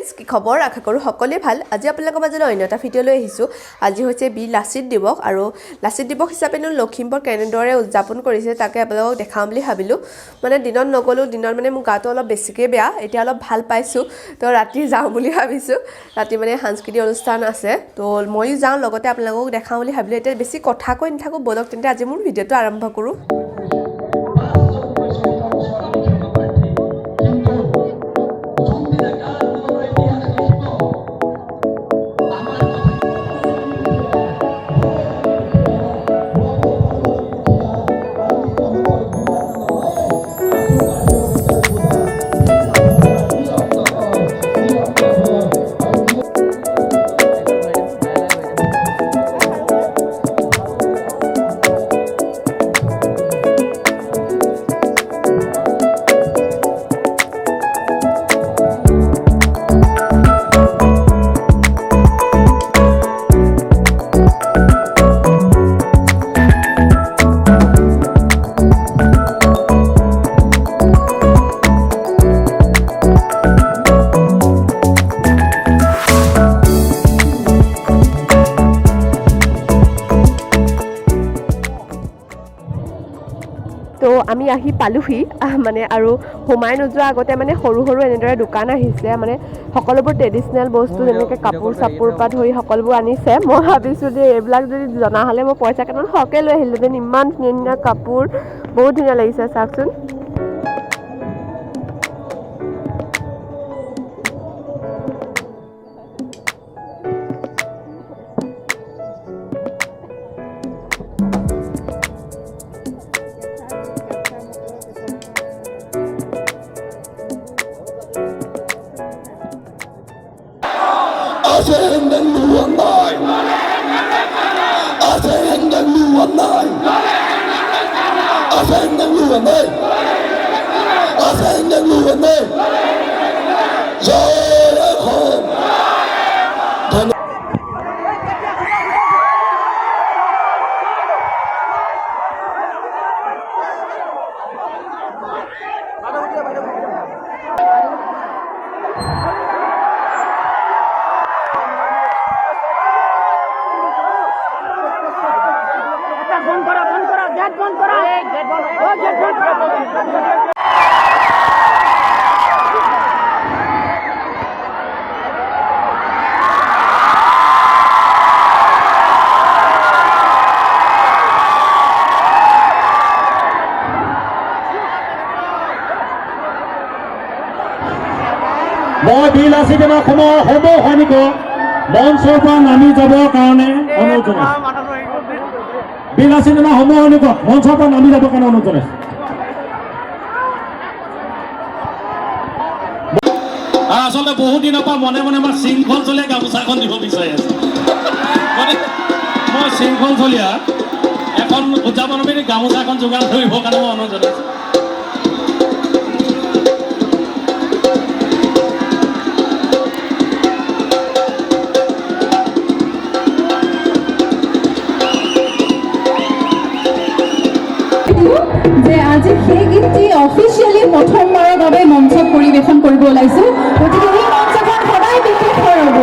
friends কি খবৰ আশা কৰোঁ সকলোৱে ভাল আজি আপোনালোকৰ মাজলৈ অন্য এটা ভিডিঅ' লৈ আহিছোঁ আজি হৈছে বীৰ লাচিত দিৱস আৰু লাচিত দিৱস হিচাপেনো লখিমপুৰ কেনেদৰে উদযাপন কৰিছে তাকে আপোনালোকক দেখাম বুলি ভাবিলোঁ মানে দিনত নগ'লো দিনত মানে মোৰ গাটো অলপ বেছিকৈ বেয়া এতিয়া অলপ ভাল পাইছোঁ তো ৰাতি যাওঁ বুলি ভাবিছোঁ ৰাতি মানে সাংস্কৃতিক অনুষ্ঠান আছে তো ময়ো যাওঁ লগতে আপোনালোকক দেখাওঁ বুলি ভাবিলোঁ এতিয়া বেছি কথা কৈ নাথাকোঁ ব'লক তেন্তে আজি মোৰ ভিডিঅ'টো আৰম্ভ কৰোঁ তো আমি আহি পালোহি মানে আৰু সোমাই নোযোৱা আগতে মানে সৰু সৰু এনেদৰে দোকান আহিছে মানে সকলোবোৰ ট্ৰেডিশ্যনেল বস্তু যেনেকৈ কাপোৰ চাপোৰ পৰা ধৰি সকলোবোৰ আনিছে মই ভাবিছোঁ যে এইবিলাক যদি জনা হ'লে মই পইচা কেইটামান সৰহকৈ লৈ আহিলোঁহেঁতেন ইমান ধুনীয়া ধুনীয়া কাপোৰ বহুত ধুনীয়া লাগিছে চাওকচোন মই বীৰ লাচিত দিৱস সৈনিকক মঞ্চৰ পৰা নামি যাবৰ কাৰণে অনুৰোধ জনাইছোঁ বীৰ লাচিত দিৱস সৈনিকক মঞ্চৰ পৰা নামি যাবৰ কাৰণে অনুৰোধ জনাইছোঁ আচলতে বহুত দিনৰ পৰা মনে মনে আমাৰ শৃংখল চলীয়া গামোচাখন দিব বিচাৰি আছোঁ মই শৃংখল চলীয়া এখন উদযাপন গামোচাখন যোগান ধৰিবৰ কাৰণে মই অনুৰোধ জনাইছোঁ যে আজি সেই গীতটি অফিচিয়েলি প্ৰথমবাৰৰ বাবে মঞ্চত পৰিৱেশন কৰিব ওলাইছোঁ গতিকে এই মঞ্চখন সদায় বিশেষ হৈ ৰ'ব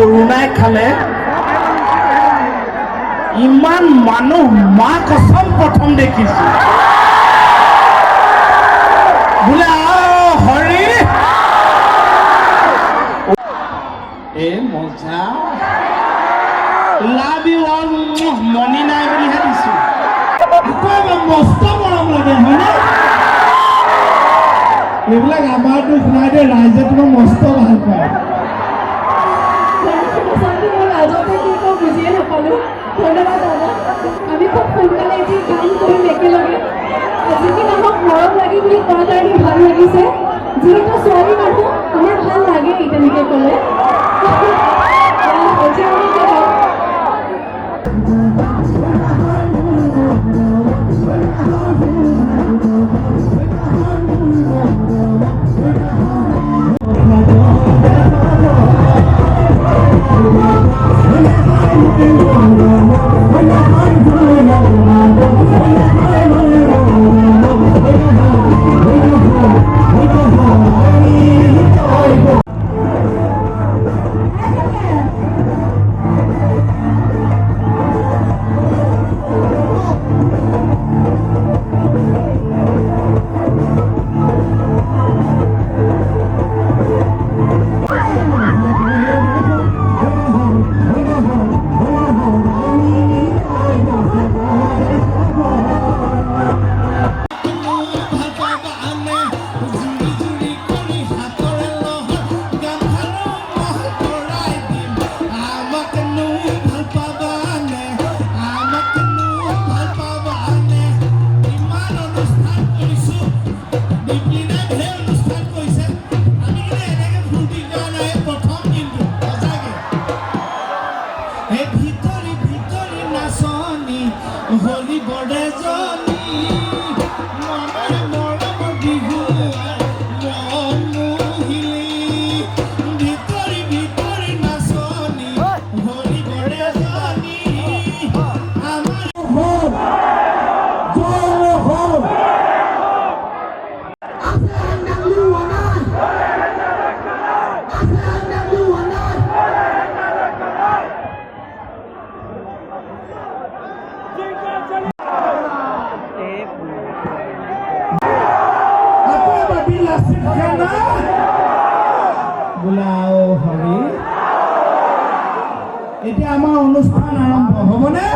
কৰোণাই খালে ইমান মানুহ মা কসম প্ৰথম দেখিছো বোলে হৰি এ মজা লাভ ইউ অল মনি নাই বুলিহে দিছো মস্ত মৰম লাগে হয়নে এইবিলাক আমাৰ দুখ নাই দে ৰাইজে তোমাক মস্ত ভাল পায় মই লাজতে কি কওঁ বুজিয়ে নাপালোঁ ধন্যবাদ দাদা আমি খুব সোনকালে এটি কাম কৰিম একেলগে আজি কি নহওক মৰম লাগি বুলি কোৱাৰ কাৰণে ভাল লাগিছে যিহেতু ছোৱালী মানুহ আমাৰ ভাল লাগে তেনেকৈ ক'লে এতিয়া আমি এতিয়া আমাৰ অনুষ্ঠান আৰম্ভ হ'বনে